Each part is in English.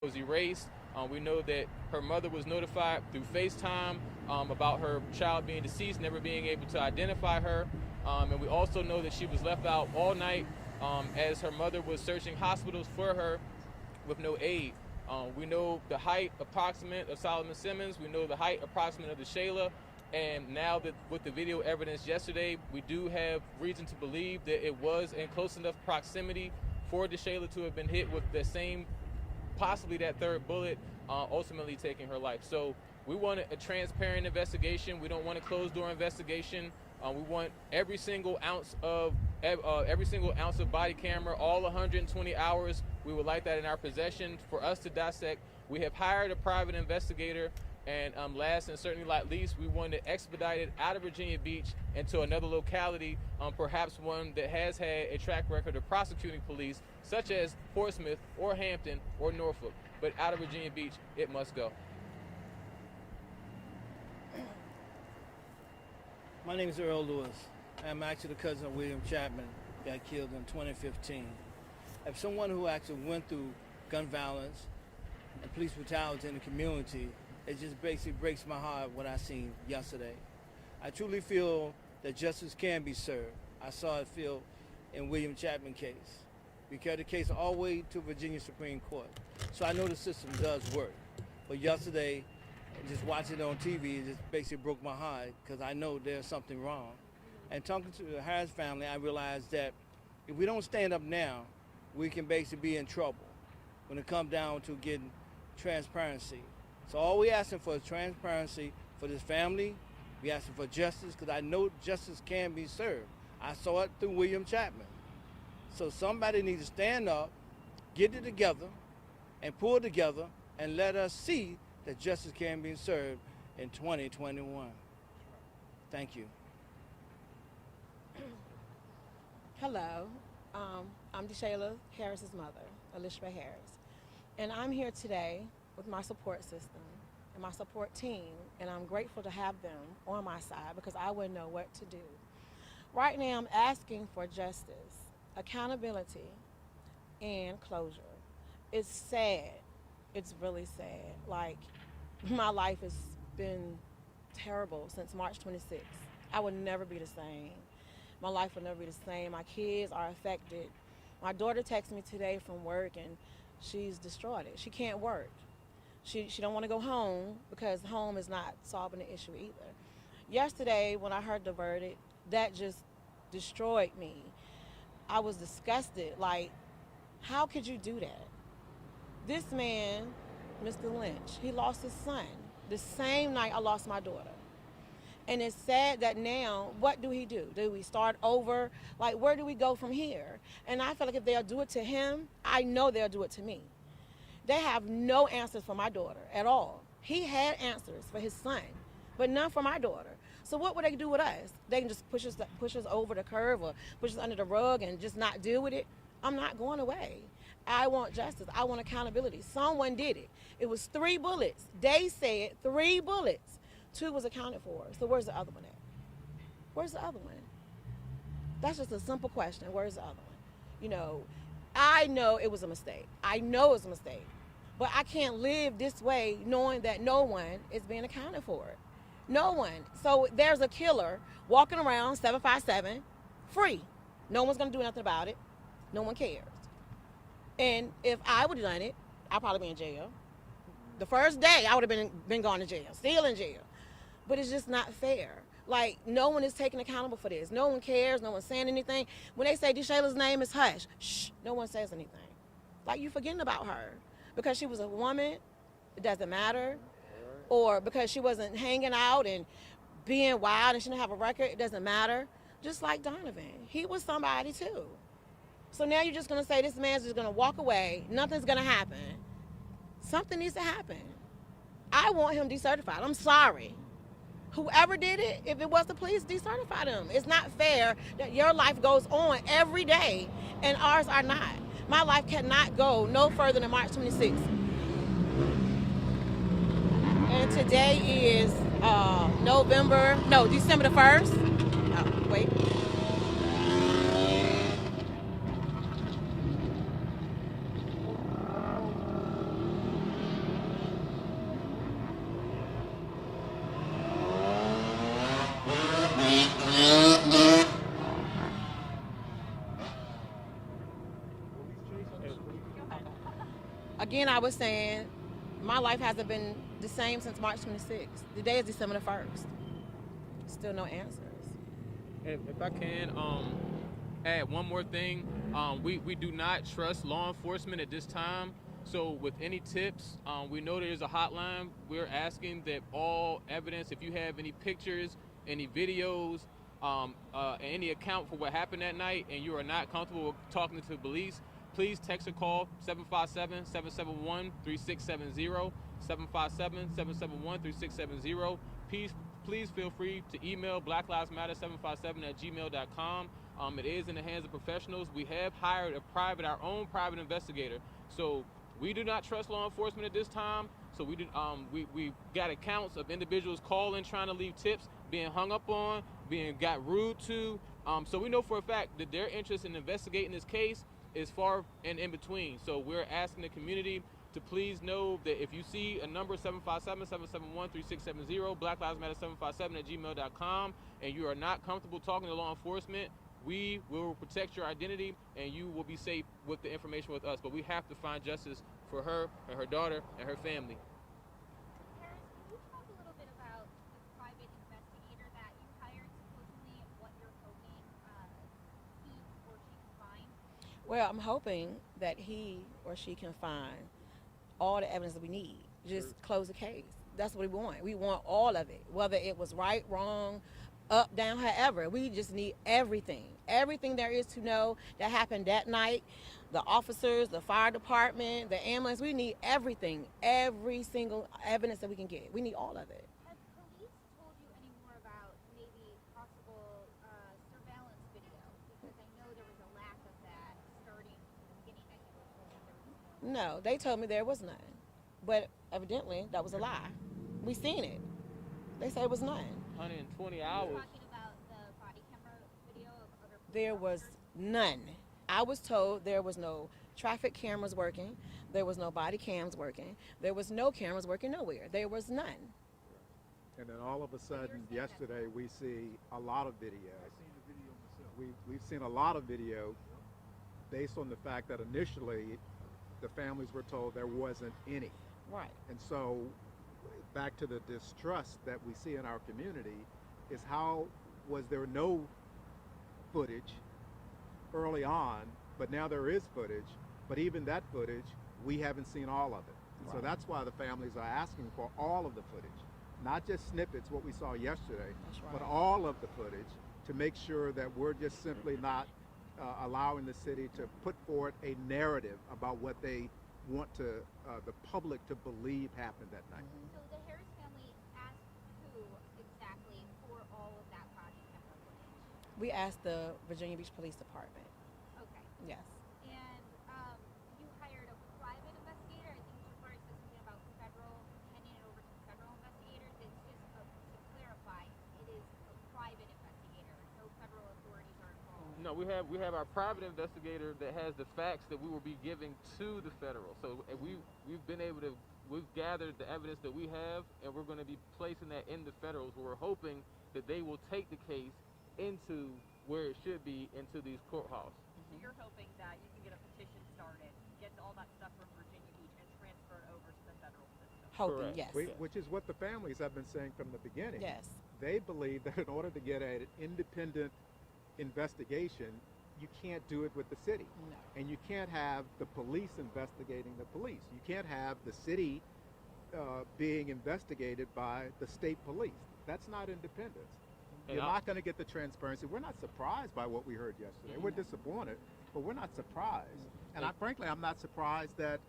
was erased. We know that her mother was notified through FaceTime about her child being deceased, never being able to identify her. And we also know that she was left out all night as her mother was searching hospitals for her with no aid. We know the height approximate of Solomon Simmons. We know the height approximate of DeShayla. And now that with the video evidence yesterday, we do have reason to believe that it was in close enough proximity for DeShayla to have been hit with the same, possibly that third bullet, ultimately taking her life. So we want a transparent investigation. We don't want a closed-door investigation. We want every single ounce of body camera, all 120 hours. We would like that in our possession for us to dissect. We have hired a private investigator, and last and certainly not least, we want to expedite it out of Virginia Beach into another locality, perhaps one that has had a track record of prosecuting police, such as Portsmouth or Hampton or Norfolk. But out of Virginia Beach, it must go. My name is Earl Lewis. I'm actually the cousin of William Chapman, got killed in 2015. As someone who actually went through gun violence and police brutality in the community, it just basically breaks my heart what I seen yesterday. I truly feel that justice can be served. I saw it feel in William Chapman case. We carried the case all the way to Virginia Supreme Court. So I know the system does work. But yesterday, just watching it on TV, it just basically broke my heart because I know there's something wrong. And talking to the Harris family, I realized that if we don't stand up now, we can basically be in trouble when it comes down to getting transparency. So all we're asking for is transparency for this family. We're asking for justice because I know justice can be served. I saw it through William Chapman. So somebody needs to stand up, get it together, and pull it together and let us see that justice can be served in 2021. Thank you. Hello, I'm DeShayla Harris's mother, Elizabeth Harris, and I'm here today with my support system and my support team, and I'm grateful to have them on my side because I wouldn't know what to do. Right now, I'm asking for justice, accountability, and closure. It's sad. It's really sad. Like, my life has been terrible since March 26th. I would never be the same. My life will never be the same. My kids are affected. My daughter texted me today from work and she's distraught. She can't work. She don't want to go home because home is not solving the issue either. Yesterday when I heard the verdict, that just destroyed me. I was disgusted. Like, how could you do that? This man, Mr. Lynch, he lost his son the same night I lost my daughter. And it's sad that now, what do? Do we start over? Like, where do we go from here? And I feel like if they'll do it to him, I know they'll do it to me. They have no answers for my daughter at all. He had answers for his son, but none for my daughter. So what would they do with us? They can just push us over the curve or push us under the rug and just not deal with it? I'm not going away. I want justice. I want accountability. Someone did it. It was 3 bullets. They said 3 bullets. 2 was accounted for. So where's the other one at? Where's the other one? That's just a simple question. Where's the other one? You know, I know it was a mistake. I know it was a mistake. But I can't live this way knowing that no one is being accounted for it. No one. So there's a killer walking around 757 free. No one's going to do nothing about it. No one cares. And if I would have done it, I'd probably be in jail. The first day, I would have been gone to jail, still in jail. But it's just not fair. Like, no one is taken accountable for this. No one cares. No one's saying anything. When they say DeShayla's name is hush, shh, no one says anything. Like, you forgetting about her. Because she was a woman, it doesn't matter. Or because she wasn't hanging out and being wild and she didn't have a record, it doesn't matter. Just like Donovan. He was somebody, too. So now you're just going to say this man's just going to walk away. Nothing's going to happen. Something needs to happen. I want him decertified. I'm sorry. Whoever did it, if it was the police, decertify them. It's not fair that your life goes on every day and ours are not. My life cannot go no further than March 26th. And today is December the 1st. Oh, wait. again, I was saying my life hasn't been the same since March 26th. Today is December the 1st. Still no answers. If I can add one more thing, we do not trust law enforcement at this time. So with any tips, we know there's a hotline. We're asking that all evidence, if you have any pictures, any videos, any account for what happened that night, and you are not comfortable with talking to the police, please text or call 757-771-3670, 757-771-3670. Please feel free to email blacklivesmatter757@gmail.com. It is in the hands of professionals. We have hired our own private investigator. So we do not trust law enforcement at this time. So we got accounts of individuals calling, trying to leave tips, being hung up on, being got rude to. So we know for a fact that their interest in investigating this case is far and in between. So we're asking the community to please know that if you see a number 757-771-3670, blacklivesmatter757@gmail.com, and you are not comfortable talking to law enforcement, we will protect your identity and you will be safe with the information with us. But we have to find justice for her and her daughter and her family. Harris, can you talk a little bit about the private investigator that you hired, supposedly, and what you're hoping he or she can find? Well, I'm hoping that he or she can find all the evidence that we need. Just close the case. That's what we want. We want all of it, whether it was right, wrong, up, down, however. We just need everything. Everything there is to know that happened that night. The officers, the fire department, the ambulance, we need everything. Every single evidence that we can get. We need all of it. Have police told you any more about maybe possible surveillance video? Because I know there was a lack of that starting in the beginning that you were told that there was no. No, they told me there was none. But evidently, that was a lie. We seen it. They said it was none. 120 You're hours. talking about the body camera video of other police There was officers? none. I was told there was no traffic cameras working. There was no body cams working. There was no cameras working nowhere. There was none. And then all of a sudden, yesterday, we see a lot of video. I seen the video myself. We've seen a lot of video based on the fact that initially the families were told there wasn't any. Right. And so back to the distrust that we see in our community is how was there no footage early on, but now there is footage, but even that footage, we haven't seen all of it. And so that's why the families are asking for all of the footage, not just snippets, what we saw yesterday, That's right. but all of the footage to make sure that we're just simply not allowing the city to put forward a narrative about what they want to the public to believe happened that night. So the Harris family asked who exactly for all of that body camera footage? We asked the Virginia Beach Police Department. Okay. Yes. And you hired a private investigator. I think Jafari said something about federal, handing it over to federal investigators. It's just, to clarify, it is a private investigator. No federal authorities are involved. No, we have our private investigator that has the facts that we will be giving to the federal. So we've gathered the evidence that we have, and we're going to be placing that in the federals. We're hoping that they will take the case into where it should be, into these courthouses. So you're hoping that you can get a petition started, get all that stuff from Virginia Beach, and transfer it over to the federal system? Hoping, Correct. yes. Which is what the families have been saying from the beginning. Yes. They believe that in order to get an independent investigation, you can't do it with the city. No. And you can't have the police investigating the police. You can't have the city being investigated by the state police. That's not independence. You're not going to get the transparency. We're not surprised by what we heard yesterday. We're disappointed, but we're not surprised. And frankly, I'm not surprised that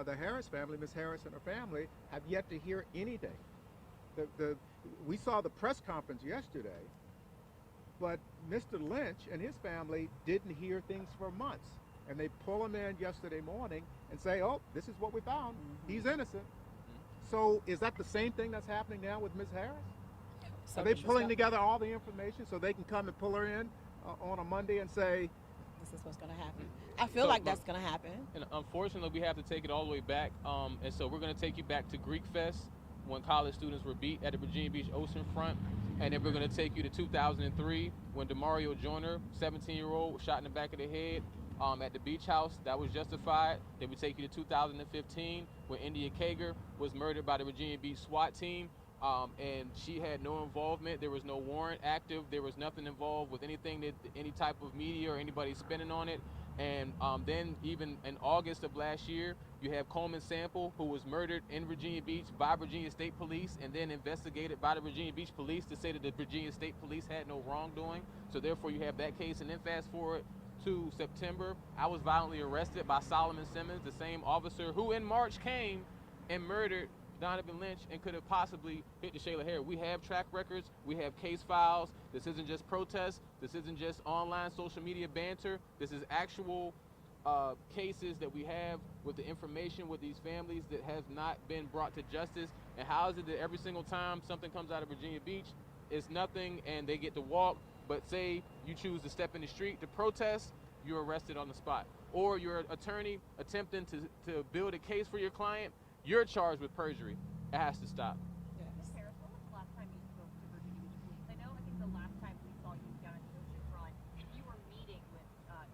the Harris family, Ms. Harris and her family, have yet to hear anything. We saw the press conference yesterday, but Mr. Lynch and his family didn't hear things for months. And they pull him in yesterday morning and say, oh, this is what we found. He's innocent. So is that the same thing that's happening now with Ms. Harris? Are they pulling together all the information so they can come and pull her in on a Monday and say, This is what's going to happen. I feel like that's going to happen. And unfortunately, we have to take it all the way back. And so we're going to take you back to Greek Fest, when college students were beat at the Virginia Beach Oceanfront. And then we're going to take you to 2003, when DeMario Joyner, 17-year-old, was shot in the back of the head. at the beach house. That was justified. They would take you to 2015 when India Kager was murdered by the Virginia Beach SWAT team. And she had no involvement. There was no warrant active. There was nothing involved with anything that any type of media or anybody spinning on it. And then even in August of last year, you have Coleman Sample, who was murdered in Virginia Beach by Virginia State Police and then investigated by the Virginia Beach Police to say that the Virginia State Police had no wrongdoing. So therefore you have that case. And then fast forward to September, I was violently arrested by Solomon Simmons, the same officer who in March came and murdered Donovan Lynch and could have possibly hit DeShayla Harris. We have track records. We have case files. This isn't just protest. This isn't just online social media banter. This is actual cases that we have with the information with these families that have not been brought to justice. And how is it that every single time something comes out of Virginia Beach, it's nothing and they get to walk, but say you choose to step in the street to protest, you're arrested on the spot. Or your attorney attempting to build a case for your client, you're charged with perjury. It has to stop. Ms. Harris, when was the last time you spoke to Virginia Beach Police? I think the last time we saw you down at the Oceanfront, you were meeting with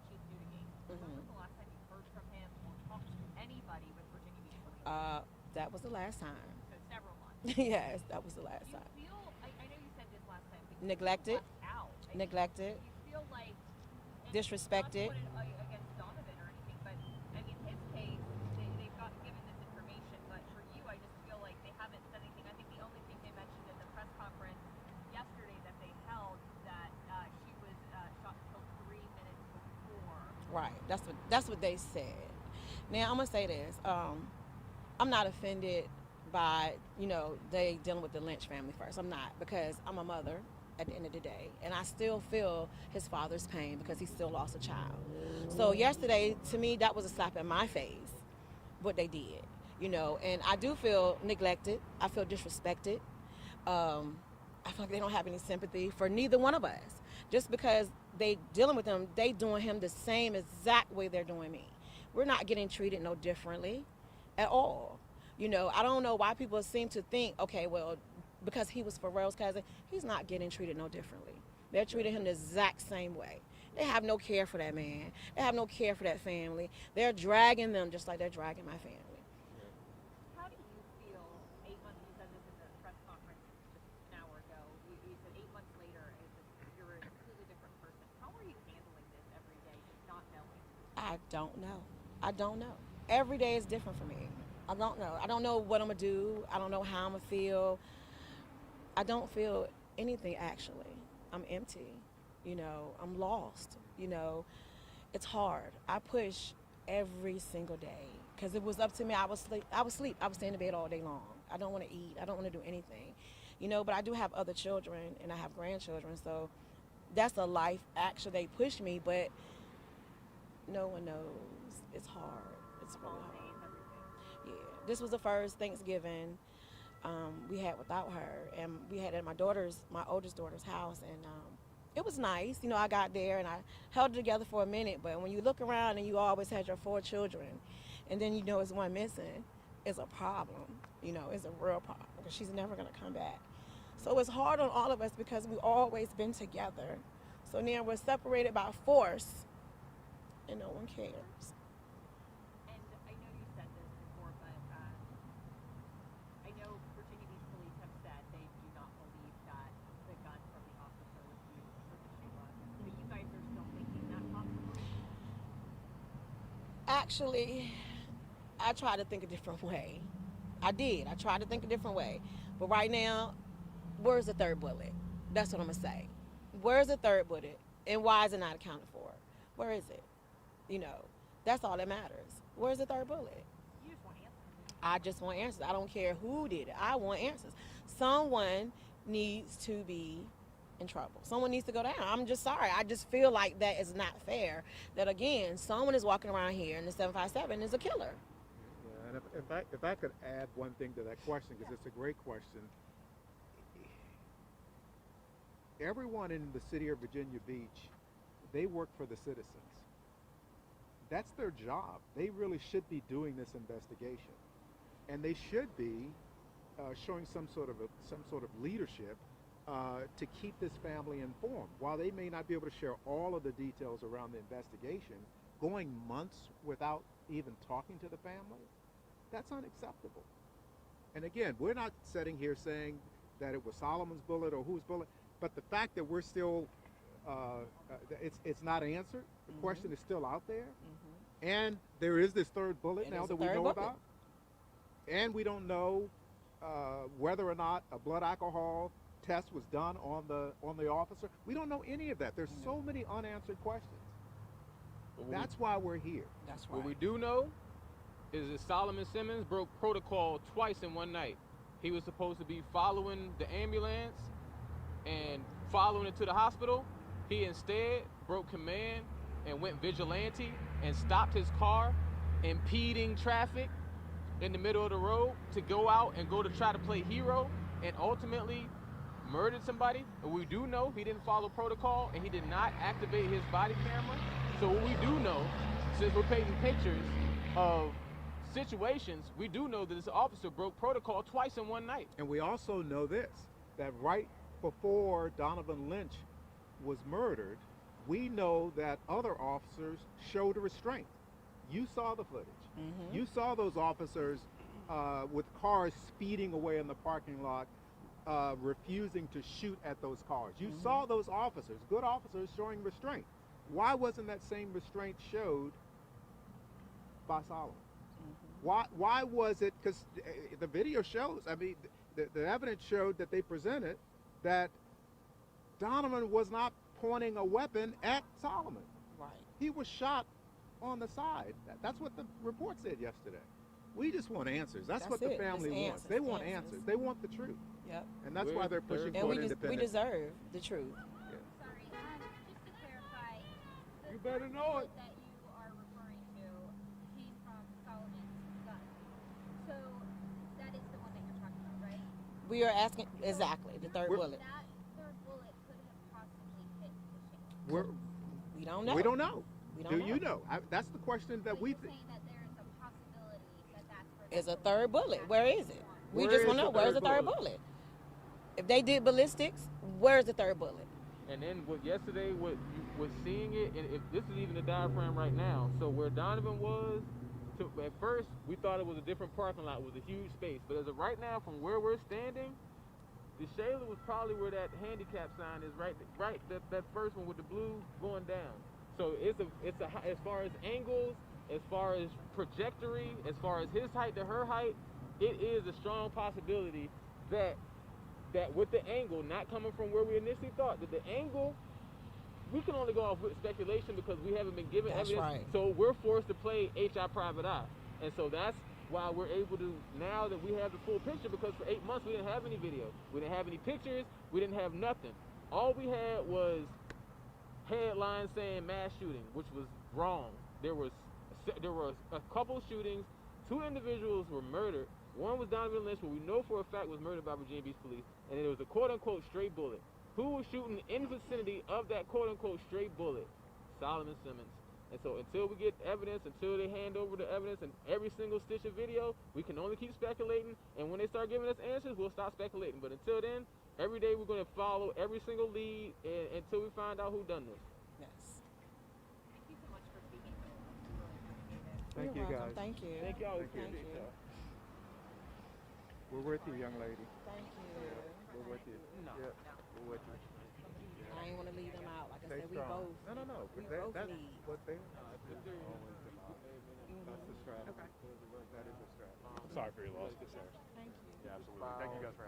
Chief Newdigate. When was the last time you heard from him or talked to anybody with Virginia Beach Police? That was the last time. So several months. Yes, that was the last Do time. you feel, I know you said this last time, but you Neglected. feel left out. Neglected. You feel like and Disrespected. Not to put it against Donovan or anything, but I mean his case, they've got given this information, but for you, I just feel like they haven't said anything. I think the only thing they mentioned in the press conference yesterday that they held that she was shot and killed 3 minutes before. Right. That's what they said. Now I'm gonna say this. I'm not offended by they dealing with the Lynch family first. I'm not, because I'm a mother at the end of the day, and I still feel his father's pain because he still lost a child. So yesterday, to me, that was a slap in my face, what they did, and I do feel neglected. I feel disrespected. I feel like they don't have any sympathy for neither one of us. Just because they dealing with him, they doing him the same exact way they're doing me. We're not getting treated no differently at all. I don't know why people seem to think, okay, well, because he was Pharrell's cousin, he's not getting treated no differently. They're treating him the exact same way. They have no care for that man. They have no care for that family. They're dragging them just like they're dragging my family. How do you feel 8 months, you said this in the press conference just an hour ago, you said 8 months later, you're a completely different person. How are you handling this every day, just not knowing? I don't know. Every day is different for me. I don't know. I don't know what I'm going to do. I don't know how I'm going to feel. I don't feel anything, actually. I'm empty. I'm lost. It's hard. I push every single day because it was up to me. I would sleep. I would stay in the bed all day long. I don't want to eat. I don't want to do anything. But I do have other children and I have grandchildren. So that's a life. Actually, they push me, but no one knows. It's hard. It's really hard. Yeah. This was the first Thanksgiving we had without her, and we had it at my oldest daughter's house, and it was nice. I got there and I held it together for a minute, but when you look around and you always had your 4 children, and then it's one missing, it's a problem. It's a real problem because she's never gonna come back. So it's hard on all of us because we've always been together. So now we're separated by force, and no one cares. And I know you said this before, but I know Virginia Beach Police have said they do not believe that the gun from the officer was used for DeShayla. But you guys are still thinking that possibly? Actually, I tried to think a different way. I did. I tried to think a different way. But right now, where's the third bullet? That's what I'm going to say. Where's the third bullet? And why is it not accounted for? Where is it? That's all that matters. Where's the third bullet? You just want answers. I just want answers. I don't care who did it. I want answers. Someone needs to be in trouble. Someone needs to go down. I'm just sorry. I just feel like that is not fair. That, again, someone is walking around here and the 757 is a killer. Yeah, and if I could add one thing to that question, because it's a great question. Everyone in the city of Virginia Beach, they work for the citizens. That's their job. They really should be doing this investigation, and they should be showing some sort of leadership to keep this family informed. While they may not be able to share all of the details around the investigation, going months without even talking to the family, that's unacceptable. And again, we're not sitting here saying that it was Solomon's bullet or whose bullet, but the fact that we're still, it's not answered. The question is still out there. And there is this third bullet now that we know about. And we don't know whether or not a blood alcohol test was done on the officer. We don't know any of that. There's so many unanswered questions. That's why we're here. That's right. What we do know is that Solomon Simmons broke protocol twice in one night. He was supposed to be following the ambulance and following it to the hospital. He instead broke command and went vigilante and stopped his car, impeding traffic in the middle of the road to go out and go to try to play hero and ultimately murdered somebody. And we do know he didn't follow protocol and he did not activate his body camera. So what we do know, since we're painting pictures of situations, we do know that this officer broke protocol twice in one night. And we also know this, that right before Donovan Lynch was murdered, we know that other officers showed restraint. You saw the footage. You saw those officers with cars speeding away in the parking lot, refusing to shoot at those cars. You saw those officers, good officers, showing restraint. Why wasn't that same restraint showed by Solomon? Why was it? Because the video shows, I mean, the evidence showed that they presented that Donovan was not pointing a weapon at Solomon. Right. He was shot on the side. That's what the report said yesterday. We just want answers. That's what the family wants. They want answers. They want the truth. Yep. And that's why they're pushing And for we an independent. deserve the truth. Sorry, just to clarify, the You better know it. that you are referring to came from Solomon's gun. So that is the one that you're talking about, right? We are asking exactly the third bullet. That third bullet could have possibly hit DeShayla. We don't know. We don't know. We don't Do know. you know? That's the question that So we you're think. saying that there is a possibility that that's where It's a the third bullet. Where is it? We Where just is want to know the where's third the third bullet? bullet. If they did ballistics, where's the third bullet? And then what yesterday, what you was seeing it, and if this is even the diaphragm right now. So where Donovan was, at first we thought it was a different parking lot, it was a huge space. But as of right now, from where we're standing, DeShayla was probably where that handicap sign is, right that first one with the blue going down. So it's a as far as angles, as far as trajectory, as far as his height to her height, it is a strong possibility that with the angle not coming from where we initially thought, that the angle, we can only go off with speculation because we haven't been given That's evidence. right. So we're forced to play H.I. Private Eye. And so that's why we're able to, now that we have the full picture, because for 8 months we didn't have any video. We didn't have any pictures. We didn't have nothing. All we had was headlines saying mass shooting, which was wrong. There were a couple shootings. 2 individuals were murdered. One was Donovan Lynch, who we know for a fact was murdered by Virginia Beach police, and it was a quote-unquote stray bullet. Who was shooting in the vicinity of that quote-unquote stray bullet? Solomon Simmons. And so until we get evidence, until they hand over the evidence and every single stitch of video, we can only keep speculating. And when they start giving us answers, we'll stop speculating. But until then, every day we're going to follow every single lead until we find out who done this. Yes. Thank you so much for speaking with us. Really appreciate it. Thank You're you, welcome. guys. Thank you. Thank y'all. Thank you. Appreciate y'all. We're with you, young lady. Thank you. We're with you. No. Yeah, we're with you. I ain't want to leave them out. Like I Stay said, strong. we both. No. We But both that's need. what they always about. That's the strategy. Okay. That is the strategy. Sorry for your loss, good sir. Thank you. Yeah, absolutely. Thank you guys for having me.